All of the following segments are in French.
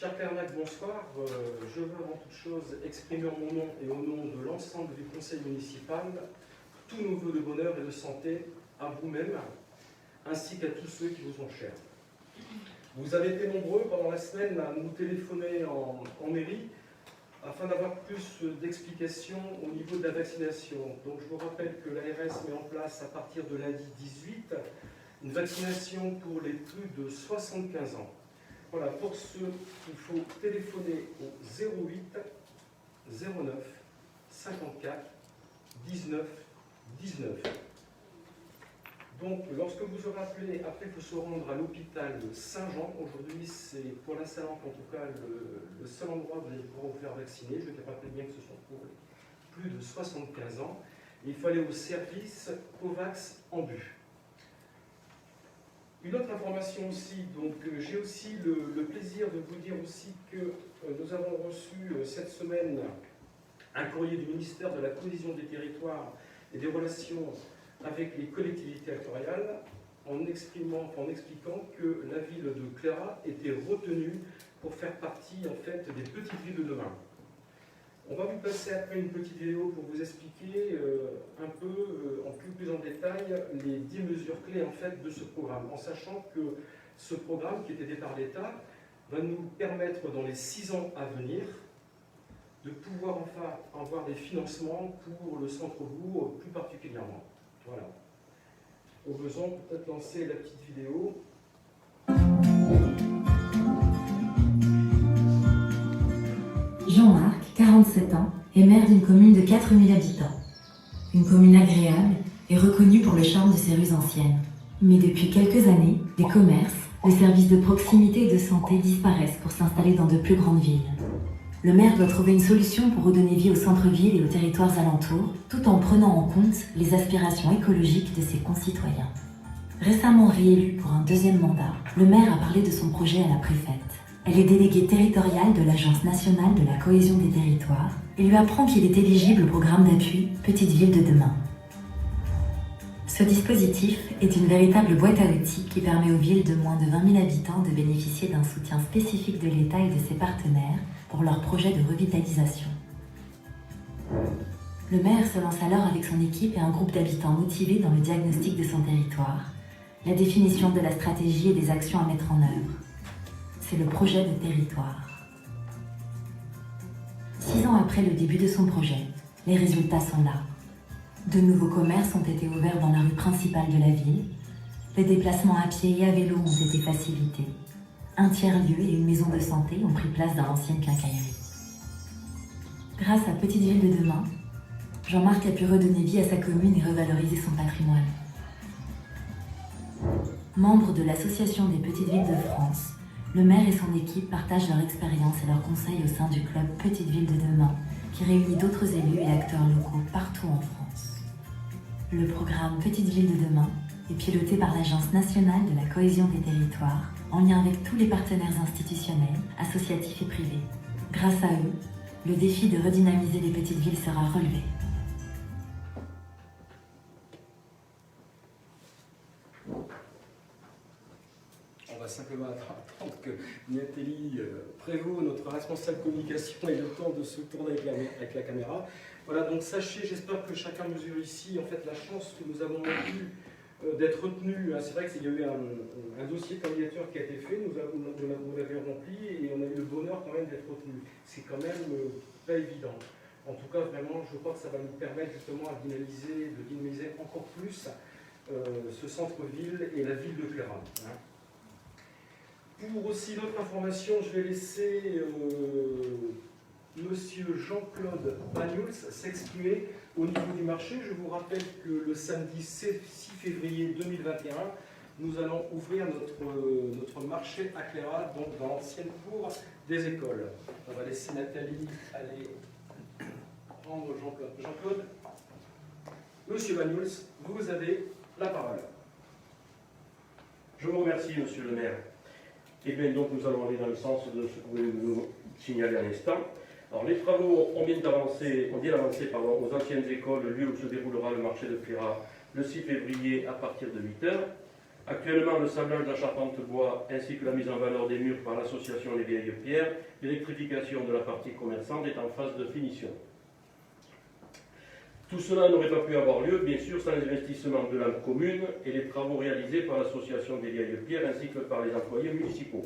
Cher Pernac, bonsoir. Je veux avant toute chose exprimer en mon nom et au nom de l'ensemble du conseil municipal tous nos vœux de bonheur et de santé à vous-même, ainsi qu'à tous ceux qui vous sont chers. Vous avez été nombreux pendant la semaine à nous téléphoner en mairie afin d'avoir plus d'explications au niveau de la vaccination. Donc je vous rappelle que l'ARS met en place à partir de lundi 18 une vaccination pour les plus de 75 ans. Voilà, pour ce, il faut téléphoner au 08 09 54 19 19. Donc, lorsque vous aurez appelé, après il faut se rendre à l'hôpital Saint-Jean. Aujourd'hui, c'est pour la Sainte, en tout cas, le seul endroit où vous allez pouvoir vous faire vacciner. Je vais rappeler bien que ce sont pour les plus de 75 ans. Et il faut aller au service COVAX en but. Une autre information aussi, donc j'ai aussi le plaisir de vous dire aussi que nous avons reçu cette semaine un courrier du ministère de la Cohésion des Territoires et des Relations avec les collectivités territoriales en expliquant que la ville de Cléra était retenue pour faire partie en fait des petites villes de demain. On va vous passer après une petite vidéo pour vous expliquer un peu en plus en détail les 10 mesures clés en fait de ce programme, en sachant que ce programme qui est aidé par l'État va nous permettre dans les 6 ans à venir de pouvoir enfin avoir des financements pour le centre-bourg plus particulièrement. Voilà. Au besoin, peut-être lancer la petite vidéo. Jean-Marc, 47 ans, est maire d'une commune de 4000 habitants. Une commune agréable et reconnue pour le charme de ses rues anciennes. Mais depuis quelques années, les commerces, les services de proximité et de santé disparaissent pour s'installer dans de plus grandes villes. Le maire doit trouver une solution pour redonner vie au centre-ville et aux territoires alentours, tout en prenant en compte les aspirations écologiques de ses concitoyens. Récemment réélu pour un deuxième mandat, le maire a parlé de son projet à la préfète. Elle est déléguée territoriale de l'Agence nationale de la cohésion des territoires et lui apprend qu'il est éligible au programme d'appui Petites Villes de demain. Ce dispositif est une véritable boîte à outils qui permet aux villes de moins de 20 000 habitants de bénéficier d'un soutien spécifique de l'État et de ses partenaires pour leurs projets de revitalisation. Le maire se lance alors avec son équipe et un groupe d'habitants motivés dans le diagnostic de son territoire, la définition de la stratégie et des actions à mettre en œuvre. C'est le projet de territoire. 6 ans après le début de son projet, les résultats sont là. De nouveaux commerces ont été ouverts dans la rue principale de la ville. Les déplacements à pied et à vélo ont été facilités. Un tiers-lieu et une maison de santé ont pris place dans l'ancienne quincaillerie. Grâce à Petite Ville de demain, Jean-Marc a pu redonner vie à sa commune et revaloriser son patrimoine. Membre de l'Association des Petites Villes de France, le maire et son équipe partagent leur expérience et leurs conseils au sein du club Petite Ville de demain, qui réunit d'autres élus et acteurs locaux partout en France. Le programme Petite Ville de demain est piloté par l'Agence nationale de la cohésion des territoires, en lien avec tous les partenaires institutionnels, associatifs et privés. Grâce à eux, le défi de redynamiser les petites villes sera relevé. On va simplement attendre que Nathalie Prévost, notre responsable communication, ait le temps de se tourner avec la caméra. Voilà, donc sachez, j'espère que chacun mesure ici en fait la chance que nous avons eue d'être retenus. C'est vrai qu'il y a eu un dossier de candidature qui a été fait, nous l'avons rempli et on a eu le bonheur quand même d'être retenus. C'est quand même pas évident. En tout cas, vraiment, je crois que ça va nous permettre justement de dynamiser encore plus ce centre-ville et la ville de Cléra. Pour aussi d'autres informations, je vais laisser Monsieur Jean-Claude Bagnols s'exprimer au niveau du marché. Je vous rappelle que le samedi 6 février 2021, nous allons ouvrir notre marché à Cléra, donc dans l'ancienne cour des écoles. On va laisser Nathalie aller prendre Jean-Claude. Jean-Claude, Monsieur Bagnols, vous avez la parole. Je vous remercie, Monsieur le maire. Et bien donc nous allons aller dans le sens de ce que vous nous signalez à l'instant. Alors les travaux ont bien avancé aux anciennes écoles, le lieu où se déroulera le marché de Cléra le 6 février à partir de 8 h. Actuellement, le sablage de la charpente bois ainsi que la mise en valeur des murs par l'association Les Vieilles Pierres, l'électrification de la partie commerçante est en phase de finition. Tout cela n'aurait pas pu avoir lieu, bien sûr, sans les investissements de la commune et les travaux réalisés par l'association des Vieilles Pierres ainsi que par les employés municipaux.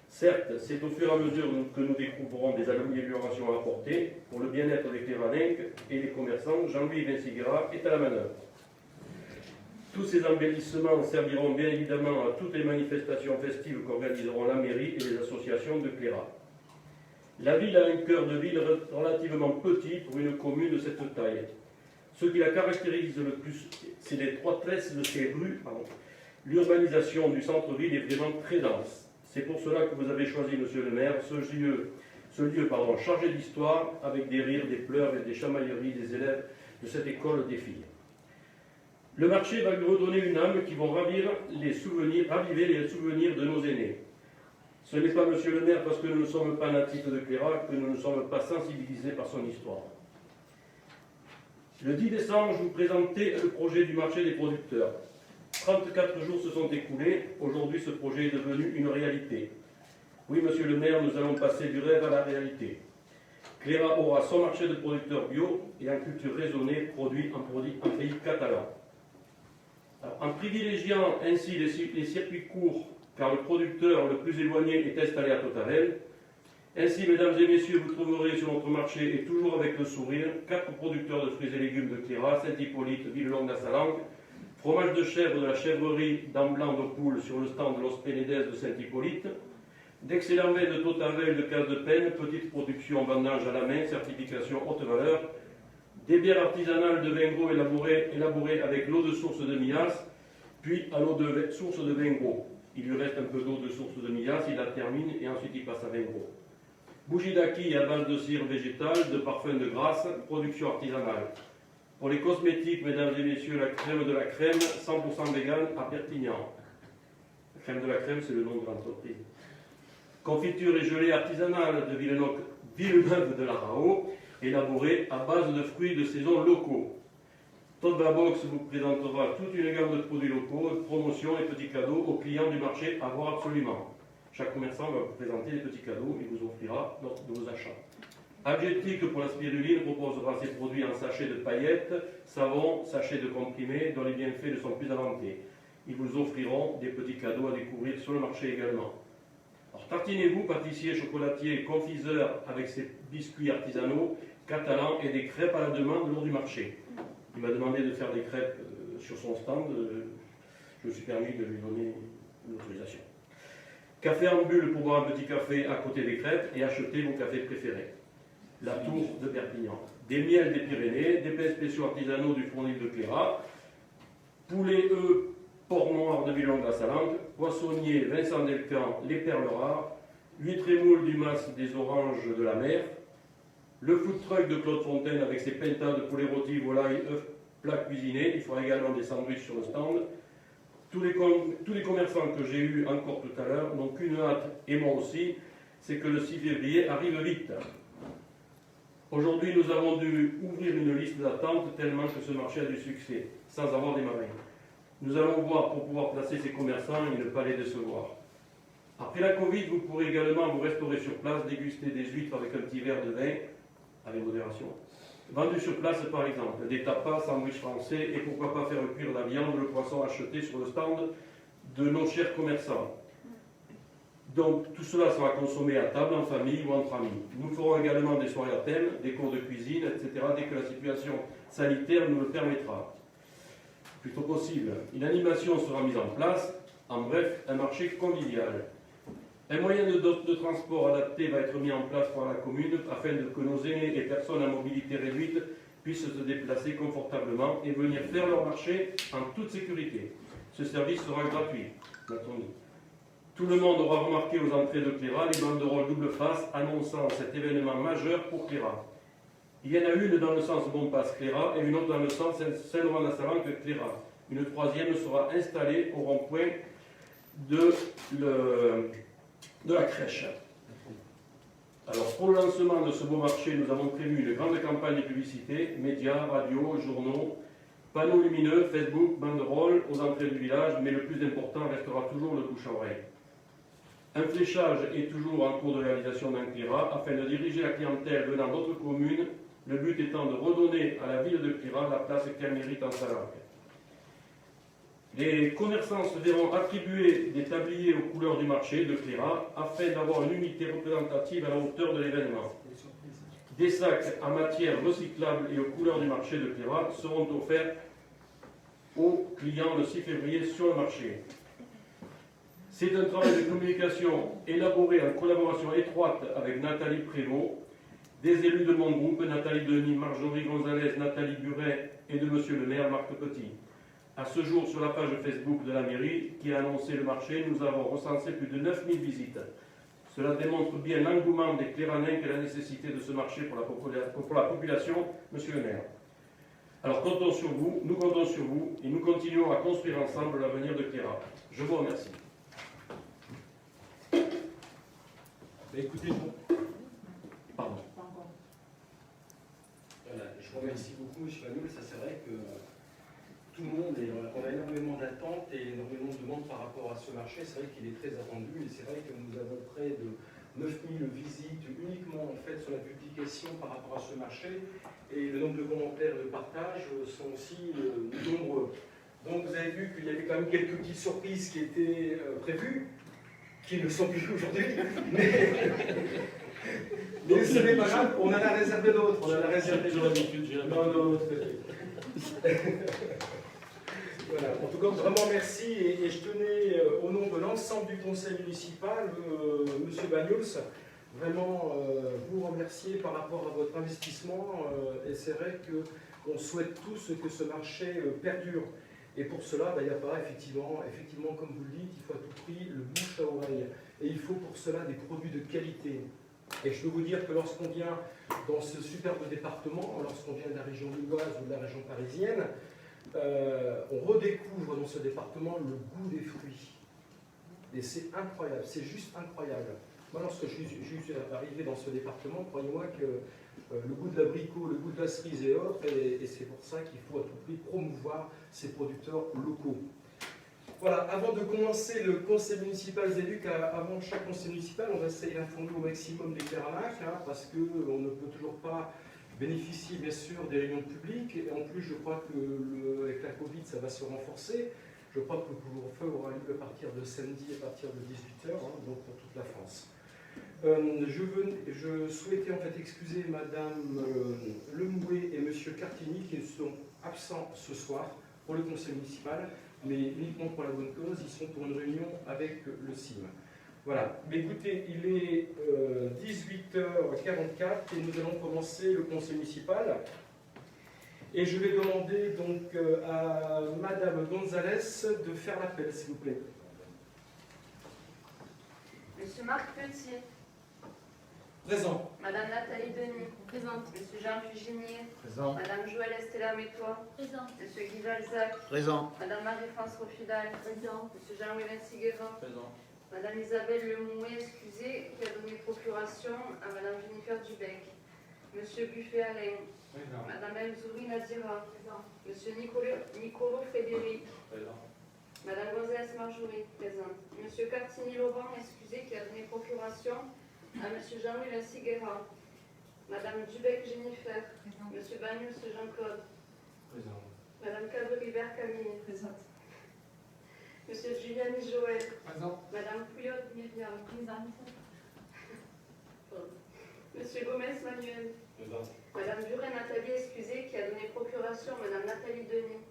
Certes, c'est au fur et à mesure que nous découvrirons des améliorations à apporter pour le bien-être des Cléraninques et les commerçants. Jean-Louis Vinciguera est à la manœuvre. Tous ces embellissements serviront bien évidemment à toutes les manifestations festives qu'organiseront la mairie et les associations de Cléra. La ville a un cœur de ville relativement petit pour une commune de cette taille. Ce qui la caractérise le plus, c'est l'étroitesse de ses rues. L'urbanisation du centre-ville est vraiment très dense. C'est pour cela que vous avez choisi, monsieur le maire, ce lieu chargé d'histoire, avec des rires, des pleurs et des chamailleries des élèves de cette école des filles. Le marché va lui redonner une âme qui vont raviver les souvenirs de nos aînés. Ce n'est pas, monsieur le maire, parce que nous ne sommes pas natifs de Cléra que nous ne sommes pas sensibilisés par son histoire. Le 10 décembre, je vous présentais le projet du marché des producteurs. 34 jours se sont écoulés. Aujourd'hui, ce projet est devenu une réalité. Oui, monsieur le maire, nous allons passer du rêve à la réalité. Cléra aura son marché de producteurs bio et en culture raisonnée produit en pays catalan. Alors, en privilégiant ainsi les circuits courts, car le producteur le plus éloigné est installé à Totavel, ainsi, mesdames et messieurs, vous trouverez sur notre marché, et toujours avec le sourire, 4 producteurs de fruits et légumes de Cléra, Saint-Hippolyte, Villelongue-la-Salanque, fromage de chèvre de la chèvrerie d'Amblanc de Poule sur le stand de Los Penedes de Saint-Hippolyte, d'excellents vins de Totavel de Case de Penne, petite production vendange à la main, certification haute valeur, des bières artisanales de vin gros élaborées avec l'eau de source de Millas, puis à l'eau de source de vin gros. Il lui reste un peu d'eau de source de Millas, il la termine et ensuite il passe à vin gros. Bougie d'acquis à base de cire végétale, de parfum de grâce, production artisanale. Pour les cosmétiques, mesdames et messieurs, la crème de la crème, 100% vegan à Perpignan. La crème de la crème, c'est le nom de l'entreprise. Confiture et gelée artisanale de Villeneuve de la Rao, élaborée à base de fruits de saison locaux. Todd Box vous présentera toute une gamme de produits locaux, de promotions et petits cadeaux aux clients du marché à voir absolument. Chaque commerçant va vous présenter des petits cadeaux et vous offrira lors de vos achats. Algétique pour la spiruline proposera ses produits en sachets de paillettes, savon, sachets de comprimés dont les bienfaits ne sont plus inventés. Ils vous offriront des petits cadeaux à découvrir sur le marché également. Alors tartinez-vous, pâtissier, chocolatier, confiseur avec ses biscuits artisanaux, catalans et des crêpes à la demande lors du marché. Il m'a demandé de faire des crêpes sur son stand, je me suis permis de lui donner une autorisation. Café en bulle pour boire un petit café à côté des crêpes et acheter vos cafés préférés. La Tour de Perpignan. Des miels des Pyrénées, des pains spéciaux artisanaux du fournil de Cléra, poulet porc noir de Villelongue-la-Salanque, poissonnier Vincent Delcan, les perles rares, huîtres et moules du Mas des Oranges de la mer, le food truck de Claude Fontaine avec ses pintas de poulet rôti, volaille, œufs, plats cuisinés. Il fera également des sandwichs sur le stand. Tous les commerçants que j'ai eus encore tout à l'heure n'ont qu'une hâte, et moi aussi, c'est que le 6 février arrive vite. Aujourd'hui, nous avons dû ouvrir une liste d'attente tellement que ce marché a du succès, sans avoir démarré. Nous allons voir pour pouvoir placer ces commerçants et ne pas les décevoir. Après la Covid, vous pourrez également vous restaurer sur place, déguster des huîtres avec un petit verre de vin, avec modération. Vendus sur place par exemple, des tapas, sandwichs français et pourquoi pas faire cuire la viande, le poisson acheté sur le stand de nos chers commerçants. Donc tout cela sera consommé à table, en famille ou entre amis. Nous ferons également des soirées à thème, des cours de cuisine, etc. dès que la situation sanitaire nous le permettra. Plutôt possible. Une animation sera mise en place, en bref, un marché convivial. Un moyen de transport adapté va être mis en place par la commune afin que nos aînés et personnes à mobilité réduite puissent se déplacer confortablement et venir faire leur marché en toute sécurité. Ce service sera gratuit, l'a-t-on dit. Tout le monde aura remarqué aux entrées de Cléra les banderoles double face annonçant cet événement majeur pour Cléra. Il y en a une dans le sens Bonpass Cléra et une autre dans le sens Saint-Laurent-la-Salanque Cléra. Une troisième sera installée au rond-point de la crèche. Alors pour le lancement de ce beau marché, nous avons prévu une grande campagne de publicité, médias, radios, journaux, Panneaux lumineux, Facebook, banderoles aux entrées du village, mais le plus important restera toujours le bouche à oreille. Un fléchage est toujours en cours de réalisation d'un CLIRA afin de diriger la clientèle venant d'autres communes, le but étant de redonner à la ville de Clira la place qu'elle mérite en Salaberry. Les commerçants se verront attribuer des tabliers aux couleurs du marché de Clira afin d'avoir une unité représentative à la hauteur de l'événement. Des sacs en matière recyclable et aux couleurs du marché de Clira seront offerts aux clients le 6 février sur le marché. C'est un travail de communication élaboré en collaboration étroite avec Nathalie Prévost, des élus de mon groupe, Nathalie Denis, Marjorie Gonzalez, Nathalie Buret et de Monsieur le maire Marc Petit. À ce jour, sur la page Facebook de la mairie qui a annoncé le marché, nous avons recensé plus de 9000 visites. Cela démontre bien l'engouement des Cléranais et la nécessité de ce marché pour la population, Monsieur le maire. Alors comptons sur vous, nous comptons sur vous et nous continuons à construire ensemble l'avenir de Cléra. Je vous remercie. Écoutez, Pardon. voilà, je vous remercie beaucoup, M. Magnoul. Ça, c'est vrai que tout le monde, on a énormément d'attentes et énormément de demandes par rapport à ce marché. C'est vrai qu'il est très attendu et c'est vrai que nous avons près de 9000 visites uniquement en fait sur la publication par rapport à ce marché et le nombre de commentaires et de partages sont aussi nombreux. Donc vous avez vu qu'il y avait quand même quelques petites surprises qui étaient prévues, qui ne sont plus aujourd'hui, mais ce n'est pas grave, on en a réservé d'autres. On en a réservé d'autres. Non, voilà. En tout cas, vraiment merci et je tenais au nom de l'ensemble du conseil municipal, Monsieur Bagnols, vraiment vous remercier par rapport à votre investissement et c'est vrai qu'on souhaite tous que ce marché perdure. Et pour cela, il n'y a pas, effectivement, comme vous le dites, il faut à tout prix le bouche à oreille. Et il faut pour cela des produits de qualité. Et je peux vous dire que lorsqu'on vient dans ce superbe département, lorsqu'on vient de la région lilloise ou de la région parisienne, on redécouvre dans ce département le goût des fruits. Et c'est incroyable, c'est juste incroyable. Moi, lorsque je suis arrivé dans ce département, croyez-moi que le goût de l'abricot, le goût de la cerise et autres, et c'est pour ça qu'il faut à tout prix promouvoir ces producteurs locaux. Voilà, avant de commencer le conseil municipal, vous avez vu qu'avant chaque conseil municipal, on va essayer d'informer au maximum des Cléranacs, parce qu'on ne peut toujours pas bénéficier bien sûr des réunions publiques, et en plus je crois que avec la Covid ça va se renforcer. Je crois que le couvre-feu aura lieu à partir de samedi, à partir de 18h, donc pour toute la France. Je souhaitais en fait excuser Madame Lemouet et Monsieur Cartini qui sont absents ce soir pour le conseil municipal, mais uniquement pour la bonne cause, ils sont pour une réunion avec le CIM. Voilà, mais écoutez, il est 18h44 et nous allons commencer le conseil municipal. Et je vais demander donc à Madame Gonzalez de faire l'appel, s'il vous plaît. Monsieur Marc Petit. Présent. Madame Nathalie Denis. Présente. Monsieur Jean Fuginier. Présent. Madame Joëlle Estella Métois. Présent. Monsieur Guy Valzac. Présent. Madame Marie-France Rofidal. Présent. Monsieur Jean-Louis Siguera. Présent. Madame Isabelle Lemouet, excusée, qui a donné procuration à Madame Jennifer Dubec. Monsieur Buffet-Alain. Madame Elzouri Nadira. Monsieur Nicolo Frédéric. Madame Gonzalez Marjorie, présente. Monsieur Cartini Laurent, excusé, qui a donné procuration à Monsieur Jean-Louis Siguera. Madame Dubec Jennifer. Monsieur Bagnus Jean-Claude. Madame Cadre-Ribert Camille. Présente. Monsieur Giuliani Joël. Présent. Madame Pouillot Myriam. Présente. Monsieur Gomez Manuel. Madame Buret Nathalie, excusée, qui a donné procuration à Madame Nathalie Denis.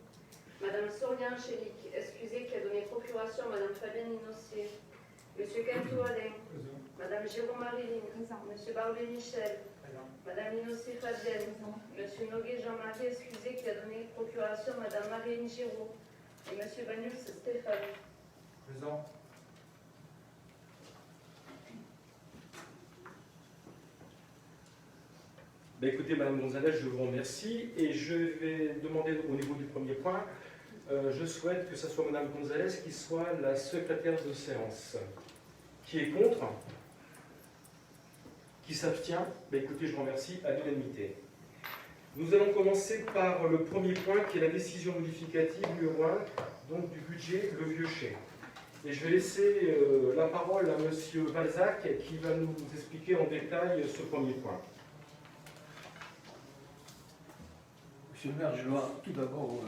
Madame Soria Angélique, excusée, qui a donné procuration à Madame Fabienne Inossier. Monsieur Kentou Alain. Madame Jérôme Marilyn. Monsieur Barbé Michel. Madame Inossier Fabienne. Monsieur Noguet Jean-Marie, excusé, qui a donné procuration à Madame Marine Giraud. Et Monsieur Bagnus Stéphane. Présent. Écoutez, Madame Gonzalez, je vous remercie et je vais demander au niveau du premier point, je souhaite que ce soit Madame Gonzalez qui soit la secrétaire de séance. Qui est contre? Qui s'abstient? Écoutez, je vous remercie à l'unanimité. Nous allons commencer par le premier point qui est la décision modificative numéro 1, donc du budget Le Vieux-Chai. Et je vais laisser la parole à M. Balzac qui va nous expliquer en détail ce premier point. Monsieur le maire, je dois tout d'abord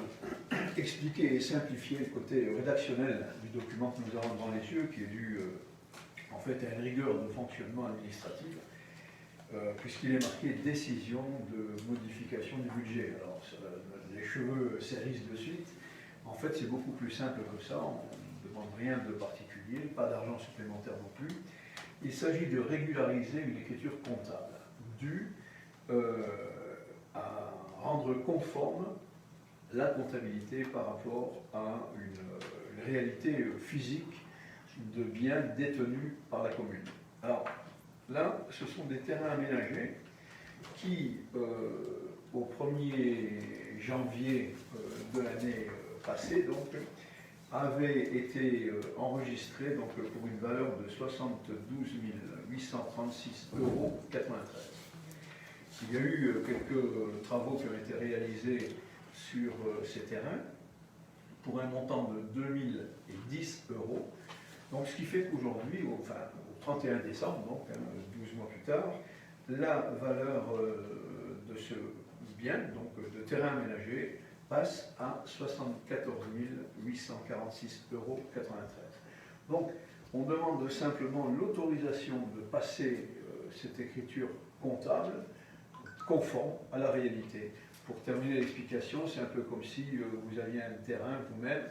expliquer et simplifier le côté rédactionnel du document que nous avons devant les yeux, qui est dû en fait à une rigueur de fonctionnement administratif, puisqu'il est marqué décision de modification du budget. Alors les cheveux s'érissent de suite. En fait, c'est beaucoup plus simple que ça. On ne demande rien de particulier, pas d'argent supplémentaire non plus. Il s'agit de régulariser une écriture comptable due à rendre conforme la comptabilité par rapport à une réalité physique de biens détenus par la commune. Alors là, ce sont des terrains aménagés qui, au 1er janvier de l'année passée, donc, avaient été enregistrés donc, pour une valeur de 72 836,93 €. Il y a eu quelques travaux qui ont été réalisés sur ces terrains pour un montant de 2010 €. Donc, ce qui fait qu'aujourd'hui, au 31 décembre, donc 12 mois plus tard, la valeur de ce bien, donc de terrain aménagé, passe à 74 846,93 €. Donc, on demande simplement l'autorisation de passer cette écriture comptable conforme à la réalité. Pour terminer l'explication, c'est un peu comme si vous aviez un terrain vous-même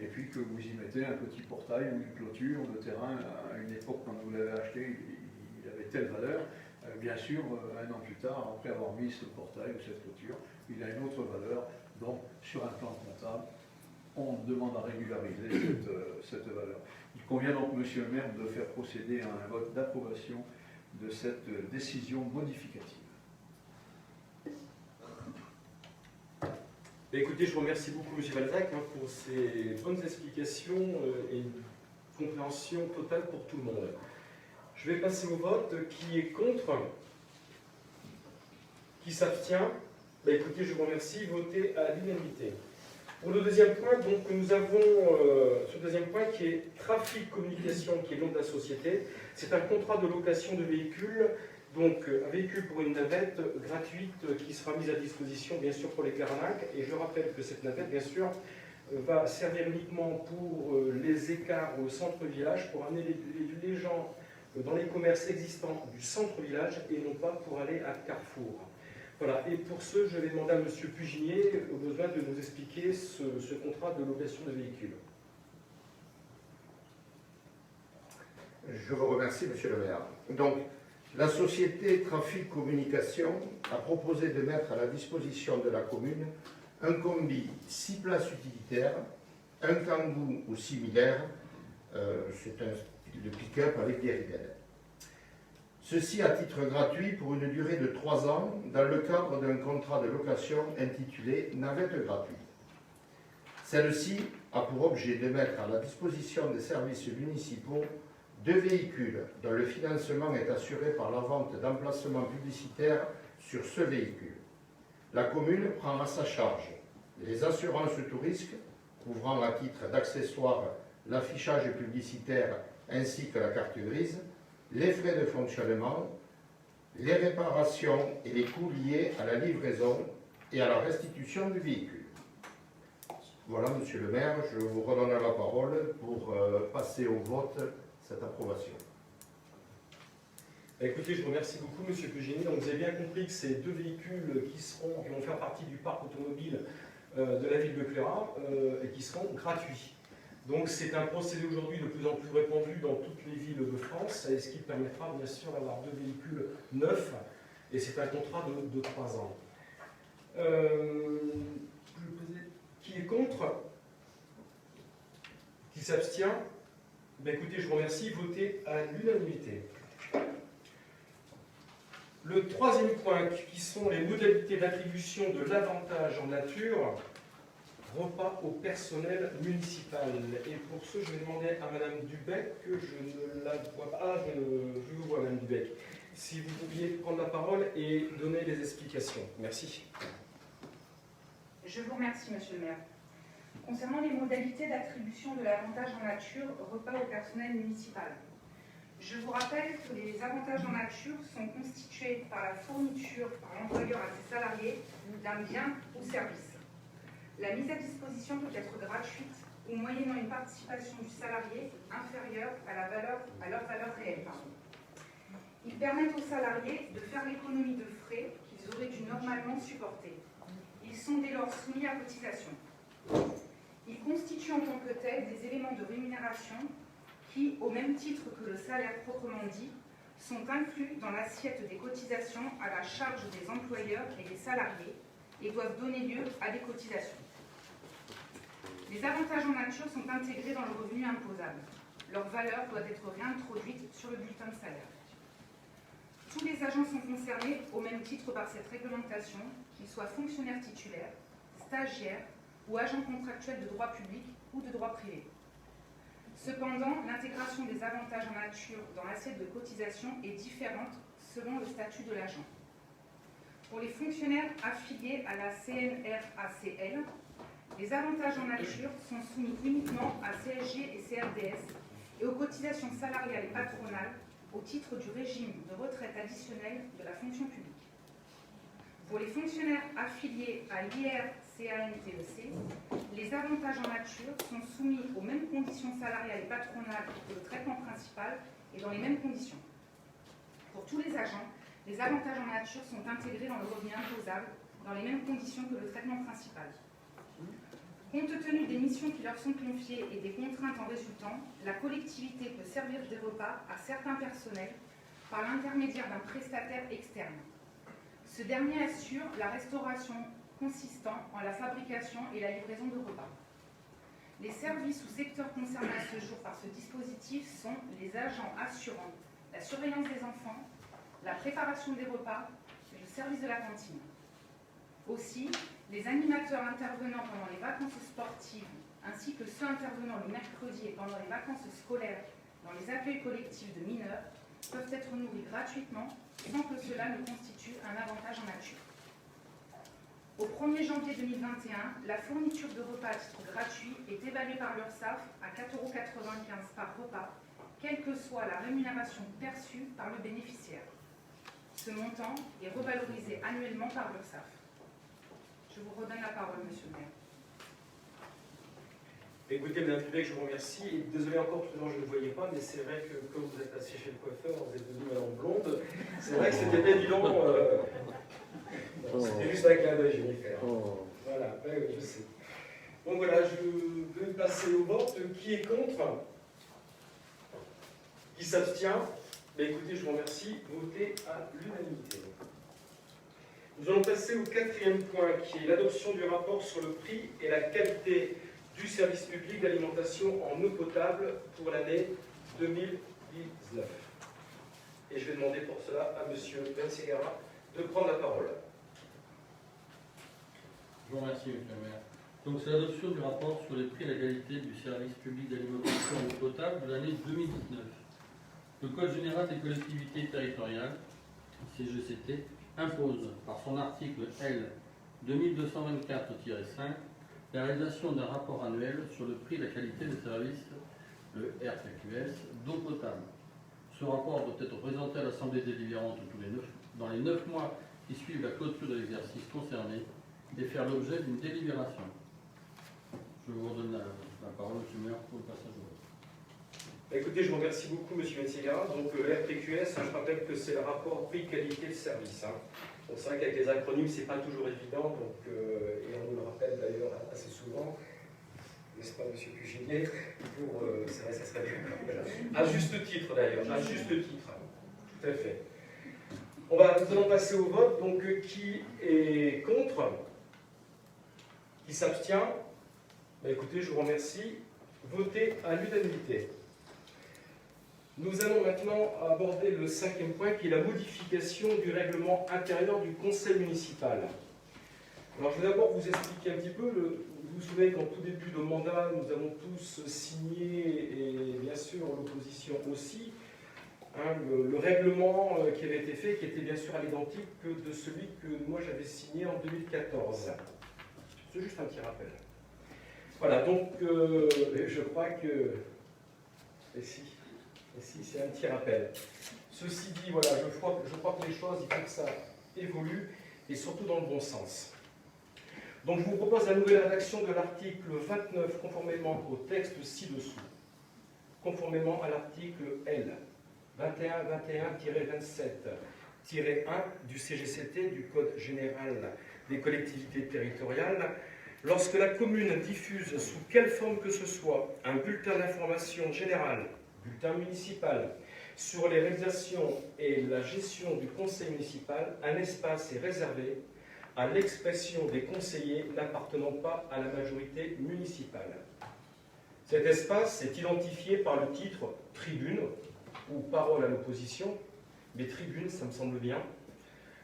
et puis que vous y mettez un petit portail ou une clôture. Le terrain, à une époque, quand vous l'avez acheté, il avait telle valeur. Bien sûr, un an plus tard, après avoir mis ce portail ou cette clôture, il a une autre valeur. Donc, sur un plan comptable, on demande à régulariser cette valeur. Il convient donc, monsieur le maire, de faire procéder à un vote d'approbation de cette décision modificative. Écoutez, je vous remercie beaucoup, M. Balzac, pour ces bonnes explications et une compréhension totale pour tout le monde. Je vais passer au vote. Qui est contre? Qui s'abstient? Écoutez, je vous remercie. Votez à l'unanimité. Pour le deuxième point, donc, nous avons ce deuxième point qui est Trafic Communication, qui est le nom de la société. C'est un contrat de location de véhicules. Donc, un véhicule pour une navette gratuite qui sera mise à disposition, bien sûr, pour les Clairnac. Et je rappelle que cette navette, bien sûr, va servir uniquement pour les écarts au centre-village, pour amener les gens dans les commerces existants du centre-village et non pas pour aller à Carrefour. Voilà. Et pour ce, je vais demander à M. Puginier, au besoin, de nous expliquer ce contrat de location de véhicules. Je vous remercie, Monsieur le maire. Donc, la société Trafic Communication a proposé de mettre à la disposition de la commune un combi 6 places utilitaires, un kangoo ou similaire, c'est un style de pick-up avec des ridelles. Ceci à titre gratuit pour une durée de 3 ans dans le cadre d'un contrat de location intitulé Navette gratuite. Celle-ci a pour objet de mettre à la disposition des services municipaux 2 véhicules dont le financement est assuré par la vente d'emplacements publicitaires sur ce véhicule. La commune prend à sa charge les assurances tout risque, couvrant à titre d'accessoire l'affichage publicitaire ainsi que la carte grise, les frais de fonctionnement, les réparations et les coûts liés à la livraison et à la restitution du véhicule. Voilà, monsieur le maire, je vous redonne la parole pour passer au vote cette approbation. Écoutez, je vous remercie beaucoup, M. Pugini. Donc, vous avez bien compris que ces 2 véhicules qui vont faire partie du parc automobile de la ville de Cléra et qui seront gratuits. Donc, c'est un procédé aujourd'hui de plus en plus répandu dans toutes les villes de France, et ce qui permettra bien sûr d'avoir 2 véhicules neufs, et c'est un contrat de 3 ans. Qui est contre? Qui s'abstient? Écoutez, je vous remercie. Votez à l'unanimité. Le troisième point, qui sont les modalités d'attribution de l'avantage en nature, repas au personnel municipal. Et pour ce, je vais demander à Madame Dubec, que je ne la vois pas. Ah, je vous vois, Madame Dubec. si vous pouviez prendre la parole et donner les explications. Merci. Je vous remercie, Monsieur le maire. Concernant les modalités d'attribution de l'avantage en nature repas au personnel municipal, je vous rappelle que les avantages en nature sont constitués par la fourniture par l'employeur à ses salariés d'un bien ou service. La mise à disposition peut être gratuite ou moyennant une participation du salarié inférieure à leur valeur réelle. Ils permettent aux salariés de faire l'économie de frais qu'ils auraient dû normalement supporter. Ils sont dès lors soumis à cotisation. Ils constituent en tant que tels des éléments de rémunération qui, au même titre que le salaire proprement dit, sont inclus dans l'assiette des cotisations à la charge des employeurs et des salariés et doivent donner lieu à des cotisations. Les avantages en nature sont intégrés dans le revenu imposable. Leur valeur doit être réintroduite sur le bulletin de salaire. Tous les agents sont concernés au même titre par cette réglementation, qu'ils soient fonctionnaires titulaires, stagiaires ou agents contractuels de droit public ou de droit privé. Cependant, l'intégration des avantages en nature dans l'assiette de cotisation est différente selon le statut de l'agent. Pour les fonctionnaires affiliés à la CNRACL, les avantages en nature sont soumis uniquement à CSG et CRDS et aux cotisations salariales et patronales au titre du régime de retraite additionnelle de la fonction publique. Pour les fonctionnaires affiliés à l'IRCANTEC, les avantages en nature sont soumis aux mêmes conditions salariales et patronales que le traitement principal et dans les mêmes conditions. Pour tous les agents, les avantages en nature sont intégrés dans le revenu imposable dans les mêmes conditions que le traitement principal. Compte tenu des missions qui leur sont confiées et des contraintes en résultant, la collectivité peut servir des repas à certains personnels par l'intermédiaire d'un prestataire externe. Ce dernier assure la restauration consistant en la fabrication et la livraison de repas. Les services ou secteurs concernés à ce jour par ce dispositif sont les agents assurant la surveillance des enfants, la préparation des repas et le service de la cantine. Aussi, les animateurs intervenant pendant les vacances sportives, ainsi que ceux intervenant le mercredi et pendant les vacances scolaires dans les accueils collectifs de mineurs, peuvent être nourris gratuitement sans que cela ne constitue un avantage en nature. Au 1er janvier 2021, la fourniture de repas à titre gratuit est évaluée par l'URSSAF à 4,95 € par repas, quelle que soit la rémunération perçue par le bénéficiaire. Ce montant est revalorisé annuellement par l'URSSAF. Je vous redonne la parole, Monsieur le maire. Écoutez, Mme Dubec, je vous remercie. Et désolé encore, tout à l'heure, je ne le voyais pas, mais c'est vrai que comme vous êtes passé chez le coiffeur, vous êtes devenue Madame Blonde. C'est vrai que c'était bien évident. C'était juste avec la d'œil, Jennifer. Voilà, oui, je sais. Donc voilà, je vais passer au vote. Qui est contre? Qui s'abstient? Écoutez, je vous remercie. Votez à l'unanimité. Nous allons passer au 4e point, qui est l'adoption du rapport sur le prix et la qualité du service public d'alimentation en eau potable pour l'année 2019. Et je vais demander pour cela à M. Ben Segara de prendre la parole. Je vous remercie, M. le maire. Donc, c'est l'adoption du rapport sur les prix et la qualité du service public d'alimentation en eau potable de l'année 2019. Le Code général des collectivités territoriales, CGCT, impose par son article L 2224-5 la réalisation d'un rapport annuel sur le prix et la qualité des services, le RPQS, d'eau potable. Ce rapport doit être présenté à l'Assemblée délibérante dans les 9 mois qui suivent la clôture de l'exercice concerné et faire l'objet d'une délibération. Je vous redonne la parole, M. le maire, pour le passage au vote. Écoutez, je vous remercie beaucoup, M. Ben Segara. Donc le RPQS, je rappelle que c'est le rapport prix-qualité-service. Donc c'est vrai qu'avec les acronymes, c'est pas toujours évident, et on nous le rappelle d'ailleurs assez souvent, n'est-ce pas, M. Puginet, c'est vrai, ça serait bien. Voilà. À juste titre d'ailleurs, à juste titre, tout à fait. Nous allons passer au vote, donc qui est contre? Qui s'abstient? Écoutez, je vous remercie. Votez à l'unanimité. Nous allons maintenant aborder le 5e point qui est la modification du règlement intérieur du conseil municipal. Alors je vais d'abord vous expliquer un petit peu. Vous vous souvenez qu'en tout début de mandat, nous avons tous signé, et bien sûr l'opposition aussi, hein, le règlement qui avait été fait, qui était bien sûr à l'identique que de celui que moi j'avais signé en 2014. C'est juste un petit rappel. Voilà, donc je crois que... Et si, c'est un petit rappel. Ceci dit, voilà, je crois que les choses, il faut que ça évolue, et surtout dans le bon sens. Donc je vous propose la nouvelle rédaction de l'article 29, conformément au texte ci-dessous. Conformément à l'article L 21-21-27-1 du CGCT, du Code général des collectivités territoriales, lorsque la commune diffuse sous quelle forme que ce soit un bulletin d'information générale, bulletin municipal, sur les réalisations et la gestion du conseil municipal, un espace est réservé à l'expression des conseillers n'appartenant pas à la majorité municipale. Cet espace est identifié par le titre « Tribune » ou « Parole à l'opposition », mais « Tribune », ça me semble bien.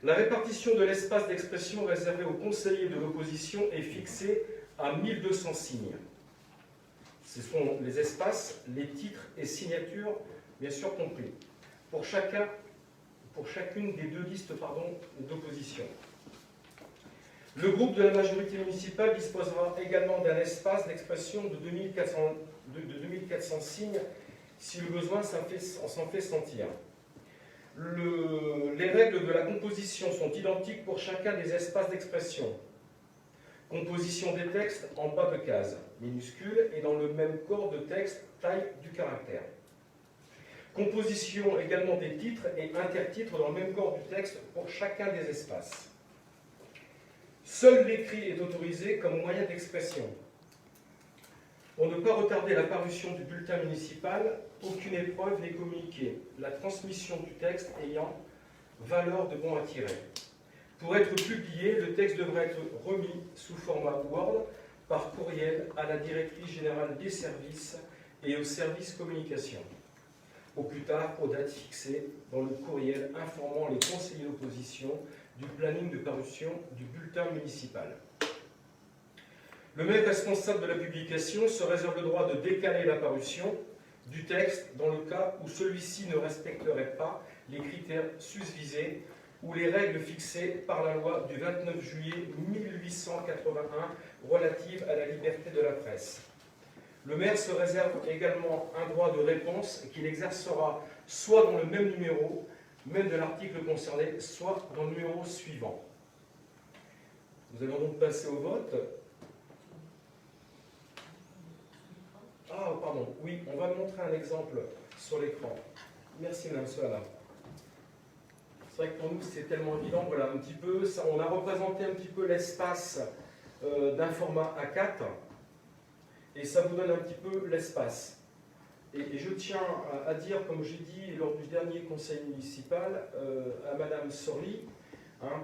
La répartition de l'espace d'expression réservé aux conseillers de l'opposition est fixée à 1200 signes. Ce sont les espaces, les titres et signatures, bien sûr compris, pour chacune des deux listes d'opposition. Le groupe de la majorité municipale disposera également d'un espace d'expression de 2400 signes si le besoin s'en fait sentir. Les règles de la composition sont identiques pour chacun des espaces d'expression. Composition des textes en bas de case, minuscule et dans le même corps de texte, taille du caractère. Composition également des titres et intertitres dans le même corps du texte pour chacun des espaces. Seul l'écrit est autorisé comme moyen d'expression. Pour ne pas retarder la parution du bulletin municipal, aucune épreuve n'est communiquée, la transmission du texte ayant valeur de bon à tirer. Pour être publié, le texte devrait être remis sous format Word par courriel à la directrice générale des services et au service communication. Au plus tard, aux dates fixées dans le courriel informant les conseillers d'opposition du planning de parution du bulletin municipal. Le maire responsable de la publication se réserve le droit de décaler la parution du texte dans le cas où celui-ci ne respecterait pas les critères susvisés ou les règles fixées par la loi du 29 juillet 1881 relative à la liberté de la presse. Le maire se réserve également un droit de réponse qu'il exercera soit dans le même numéro, même de l'article concerné, soit dans le numéro suivant. Nous allons donc passer au vote. Ah, pardon, oui, on va montrer un exemple sur l'écran. Merci, Mme Solana. C'est vrai que pour nous, c'est tellement évident. Voilà, un petit peu, ça, on a représenté un petit peu l'espace d'un format A4, et ça vous donne un petit peu l'espace. Et je tiens à dire, comme j'ai dit lors du dernier conseil municipal, à Mme Sorli,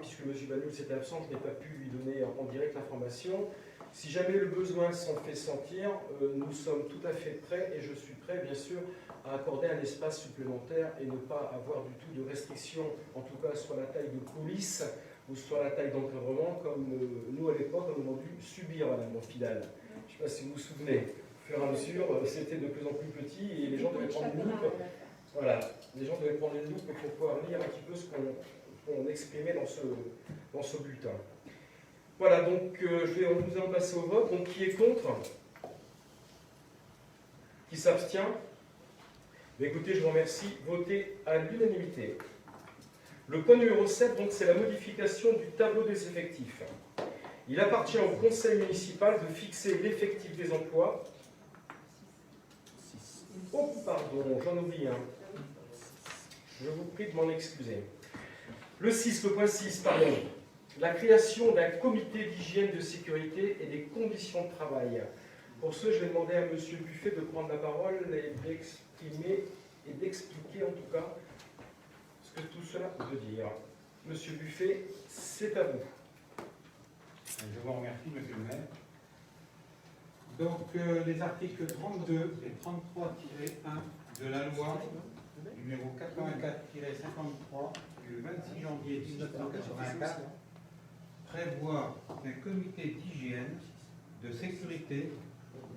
puisque M. Banoul s'était absent, je n'ai pas pu lui donner en direct l'information. Si jamais le besoin s'en fait sentir, nous sommes tout à fait prêts, et je suis prêt, bien sûr, à accorder un espace supplémentaire et ne pas avoir du tout de restrictions, en tout cas sur la taille de coulisses ou sur la taille d'encadrement, comme nous, à l'époque, nous avons dû subir, Madame Monfidal. Je ne sais pas si vous vous souvenez. Au fur et à mesure, c'était de plus en plus petit et les gens devaient prendre une loupe. Voilà, les gens devaient prendre une loupe pour pouvoir lire un petit peu ce qu'on exprimait dans ce bulletin. Voilà, donc nous allons passer au vote. Donc qui est contre? Qui s'abstient? Écoutez, je vous remercie. Votez à l'unanimité. Le point numéro 7, donc, c'est la modification du tableau des effectifs. Il appartient au conseil municipal de fixer l'effectif des emplois. Oh, pardon, j'en oublie un. Je vous prie de m'en excuser. Le 6, le point 6, pardon. La création d'un comité d'hygiène, de sécurité et des conditions de travail. Pour ce, je vais demander à M. Buffet de prendre la parole et d'exprimer et d'expliquer en tout cas ce que tout cela veut dire. M. Buffet, c'est à vous. Je vous remercie, Monsieur le maire. Donc, les articles 32 et 33-1 de la loi numéro 84-53 du 26 janvier 1984 prévoient qu'un comité d'hygiène, de sécurité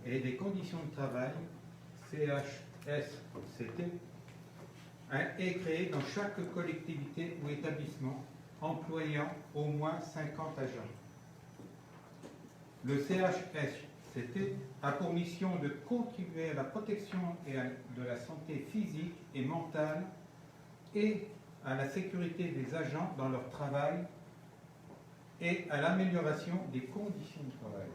et des conditions de travail, CHSCT, est créé dans chaque collectivité ou établissement employant au moins 50 agents. Le CHSCT a pour mission de contribuer à la protection de la santé physique et mentale et à la sécurité des agents dans leur travail et à l'amélioration des conditions de travail,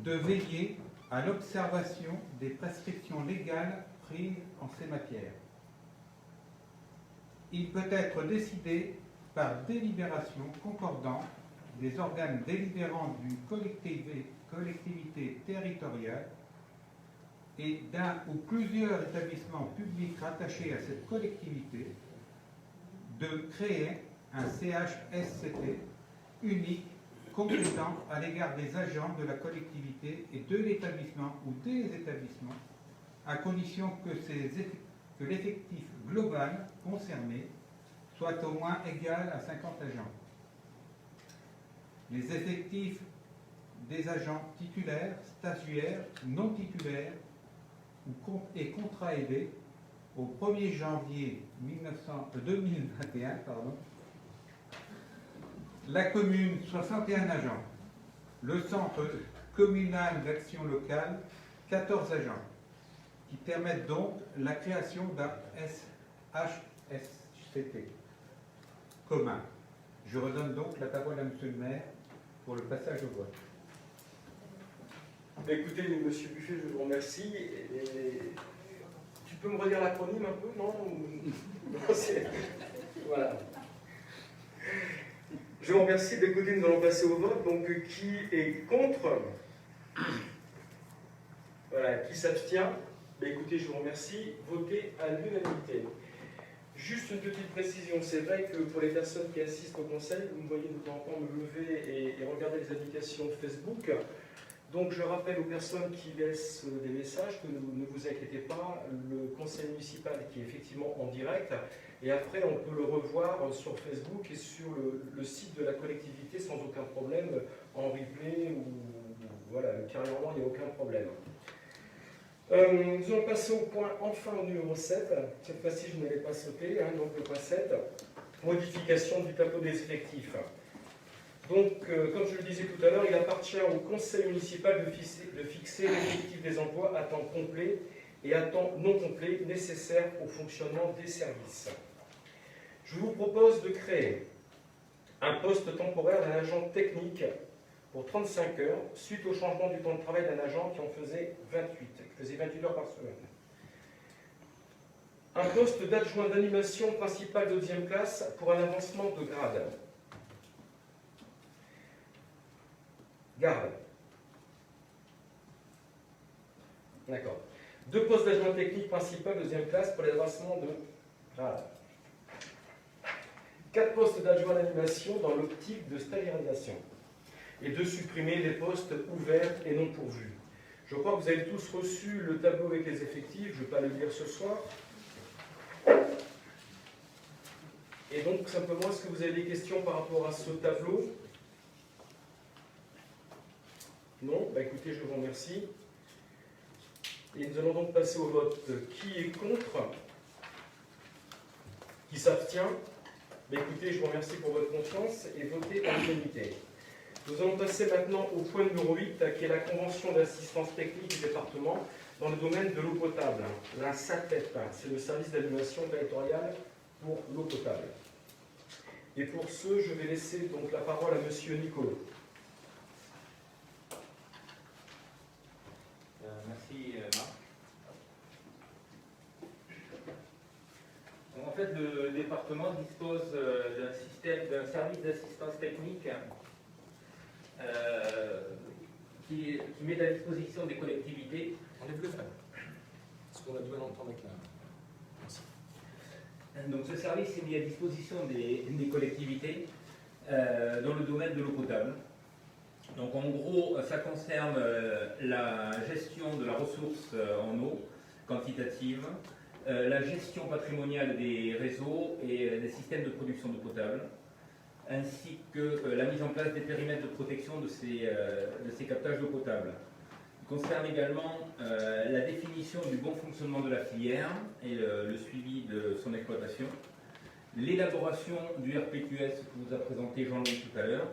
de veiller à l'observation des prescriptions légales prises en ces matières. Il peut être décidé par délibération concordante des organes délibérants d'une collectivité territoriale et d'un ou plusieurs établissements publics rattachés à cette collectivité de créer un CHSCT unique compétent à l'égard des agents de la collectivité et de l'établissement ou des établissements, à condition que l'effectif global concerné soit au moins égal à 50 agents. Les effectifs des agents titulaires, stagiaires, non titulaires et contrats aidés au 1er janvier 2021, la commune 61 agents, le centre communal d'action locale 14 agents, qui permettent donc la création d'un SHSCT commun. Je redonne donc la parole à Monsieur le maire pour le passage au vote. Écoutez, Monsieur Buffet, je vous remercie. Et tu peux me redire l'acronyme un peu, non? Voilà. Je vous remercie. Écoutez, nous allons passer au vote. Donc, qui est contre? Voilà. Qui s'abstient? Écoutez, je vous remercie. Votez à l'unanimité. Juste une petite précision, c'est vrai que pour les personnes qui assistent au conseil, vous me voyez de temps en temps me lever et regarder les indications de Facebook. Donc je rappelle aux personnes qui laissent des messages que ne vous inquiétez pas, le conseil municipal qui est effectivement en direct, et après on peut le revoir sur Facebook et sur le site de la collectivité sans aucun problème, en replay ou voilà, carrément il n'y a aucun problème. Nous allons passer au point enfin au numéro 7. Cette fois-ci, je ne l'ai pas sauté, hein, donc le point 7, modification du tableau des effectifs. Donc, comme je le disais tout à l'heure, il appartient au conseil municipal de fixer l'effectif des emplois à temps complet et à temps non complet nécessaires au fonctionnement des services. Je vous propose de créer un poste temporaire d'un agent technique pour 35 heures, suite au changement du temps de travail d'un agent qui en faisait 28 heures par semaine. Un poste d'adjoint d'animation principal de 2e classe pour un avancement de grade. Garde. D'accord. 2 postes d'adjoint technique principal de 2e classe pour les avancements de grade. 4 postes d'adjoint d'animation dans l'optique de stagérisation. Et de supprimer les postes ouverts et non pourvus. Je crois que vous avez tous reçu le tableau avec les effectifs, je ne vais pas le lire ce soir. Et donc, simplement, est-ce que vous avez des questions par rapport à ce tableau? Non? Bah, écoutez, je vous remercie. Et nous allons donc passer au vote. Qui est contre? Qui s'abstient? Bah, écoutez, je vous remercie pour votre confiance et votez à l'unanimité. Nous allons passer maintenant au point numéro 8, qui est la convention d'assistance technique du département dans le domaine de l'eau potable. La SATEP, c'est le service d'animation territoriale pour l'eau potable. Et pour ce, je vais laisser donc la parole à Monsieur Nicolo. Merci Marc. Donc, en fait, le département dispose d'un service d'assistance technique qui met à disposition des collectivités. Enlève le fan, parce qu'on a du mal à entendre avec la... Merci. Donc ce service est mis à disposition des collectivités dans le domaine de l'eau potable. Donc en gros, ça concerne la gestion de la ressource en eau quantitative, la gestion patrimoniale des réseaux et des systèmes de production d'eau potable, ainsi que la mise en place des périmètres de protection de ces captages d'eau potable. concerne également la définition du bon fonctionnement de la filière et le suivi de son exploitation, l'élaboration du RPQS que vous a présenté Jean-Louis tout à l'heure,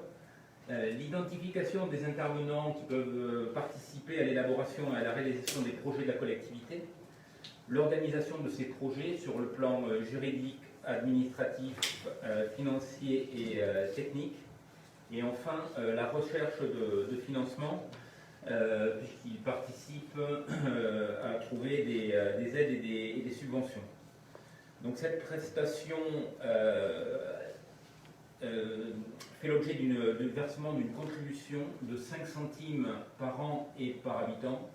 l'identification des intervenants qui peuvent participer à l'élaboration et à la réalisation des projets de la collectivité, l'organisation de ces projets sur le plan juridique, administratif, financier et technique, et enfin la recherche de financement, puisqu'il participe à trouver des aides et des subventions. Donc cette prestation fait l'objet du versement d'une contribution de 5 centimes par an et par habitant,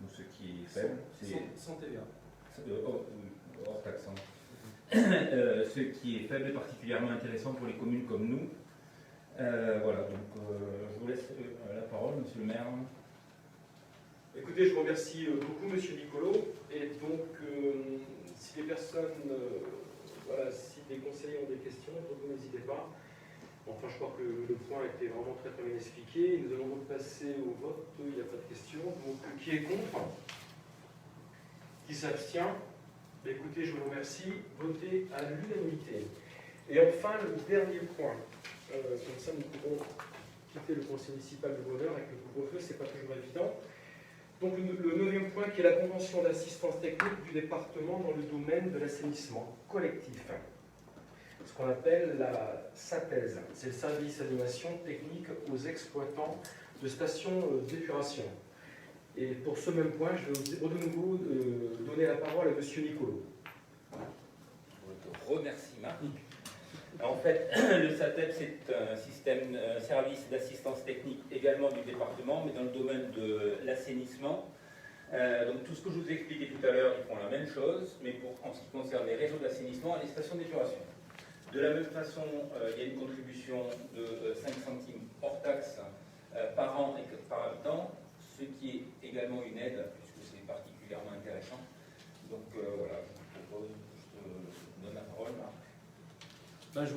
donc ce qui est faible. Sans TVA. Hors taxe. Ce qui est faible et particulièrement intéressant pour les communes comme nous. Voilà, donc je vous laisse la parole, monsieur le maire. Écoutez, je vous remercie beaucoup, monsieur Nicolo. Et donc, si les personnes, voilà, si les conseillers ont des questions, vous n'hésitez pas. Enfin, je crois que le point a été vraiment très bien expliqué. Nous allons donc passer au vote. Il n'y a pas de questions. Donc, qui est contre? Qui s'abstient? Écoutez, je vous remercie. Votez à l'unanimité. Et enfin, le dernier point. Comme ça, nous pouvons quitter le conseil municipal de bonheur avec le couvre-feu. Ce n'est pas toujours évident. Donc, le 9e point qui est la convention d'assistance technique du département dans le domaine de l'assainissement collectif. Ce qu'on appelle la SATES. C'est le service d'animation technique aux exploitants de stations d'épuration. Et pour ce même point, je vais de nouveau donner la parole à monsieur Nicolo. Je te remercie, Marc. En fait, le SATEP, c'est un système, service d'assistance technique également du département, mais dans le domaine de l'assainissement. Donc tout ce que je vous ai expliqué tout à l'heure, ils font la même chose, mais en ce qui concerne les réseaux d'assainissement et les stations d'épuration. De la même façon, il y a une contribution de 5 centimes hors taxe par an et par habitant, ce qui est également une aide, puisque c'est particulièrement intéressant. Donc voilà, je vous propose, je te donne la parole, Marc. Ben, je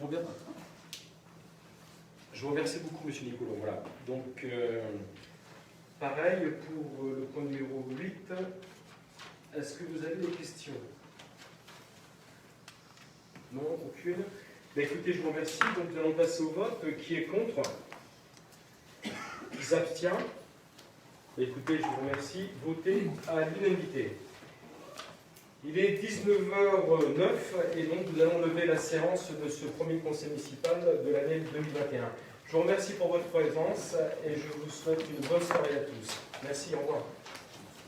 vous remercie beaucoup, monsieur Nicolo. Voilà. Donc, pareil pour le point numéro 8. Est-ce que vous avez des questions? Non, aucune. Ben, écoutez, je vous remercie. Donc, nous allons passer au vote. Qui est contre? Qui s'abstient? Ben, écoutez, je vous remercie. Votez à l'unanimité. Il est 19h09 et donc nous allons lever la séance de ce premier conseil municipal de l'année 2021. Je vous remercie pour votre présence et je vous souhaite une bonne soirée à tous. Merci, au revoir.